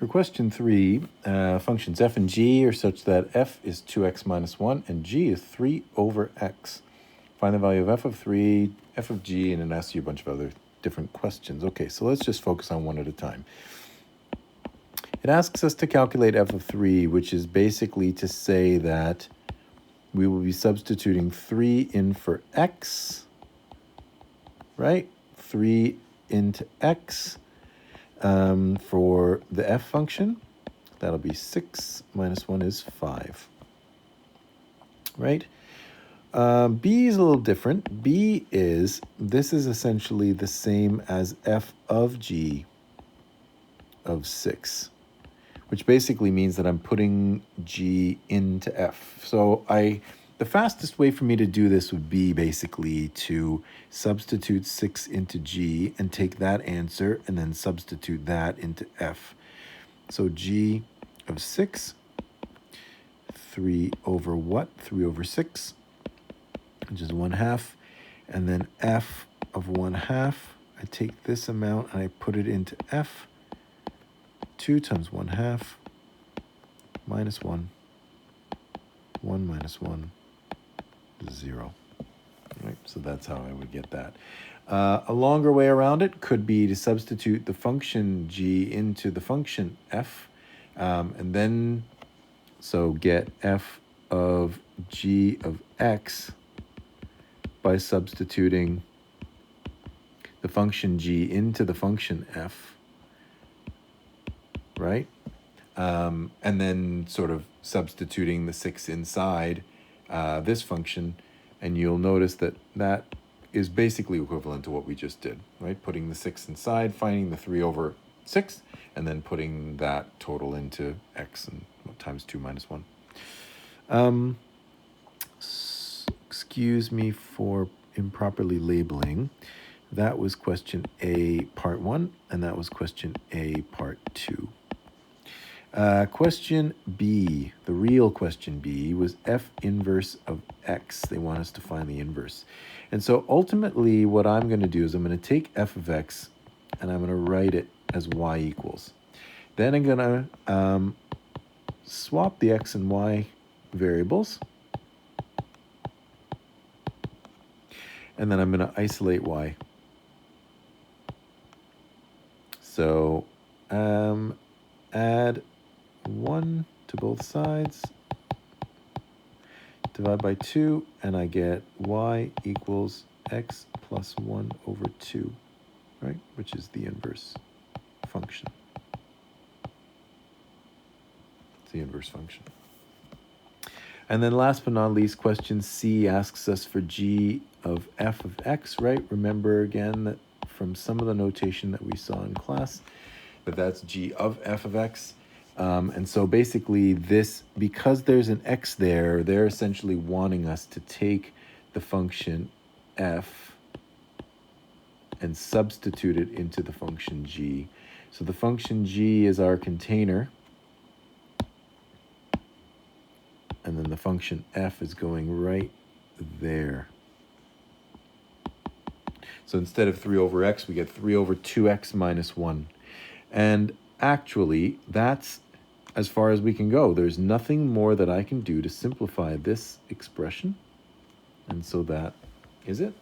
For question 3, functions f and g are such that f is 2x minus 1 and g is 3 over x. Find the value of f of 3, f of g, and it asks you a bunch of other different questions. Okay, so let's just focus on one at a time. It asks us to calculate f of 3, which is basically to say that we will be substituting 3 in for x, right? 3 into x. For the f function, that'll be 6 minus 1 is 5, right? B is a little different. B is, this is essentially the same as f of g of 6, which basically means that I'm putting g into f. So the fastest way for me to do this would be basically to substitute 6 into g and take that answer and then substitute that into f. So g of 6, 3 over what? 3 over 6, which is 1/2. And then f of 1/2, I take this amount and I put it into f. 2 times 1/2 minus 1. 1 minus 1 is 0. Right? So that's how I would get that. A longer way around it could be to substitute the function g into the function f, and then so get f of g of x by substituting the function g into the function f, right? And then sort of substituting the 6 inside this function, and you'll notice that that is basically equivalent to what we just did, right? Putting the 6 inside, finding the 3 over 6, and then putting that total into x and times 2 minus 1. Excuse me for improperly labeling. That was question A, part 1, and that was question A, part 2. Question B, the real question B, was f inverse of x. They want us to find the inverse. And so ultimately what I'm going to do is I'm going to take f of x and I'm going to write it as y equals. Then I'm going to swap the x and y variables. And then I'm going to isolate y. So add 1 to both sides, divide by 2, and I get y equals x plus 1 over 2, right? Which is the inverse function. It's the inverse function. And then last but not least, question C asks us for g of f of x, right? Remember again that from some of the notation that we saw in class, that's g of f of x. And so basically this, because there's an x there, they're essentially wanting us to take the function f and substitute it into the function g. So the function g is our container, and then the function f is going right there. So instead of 3 over x, we get 3 over 2x minus 1. And actually, that's as far as we can go. There's nothing more that I can do to simplify this expression. And so that is it.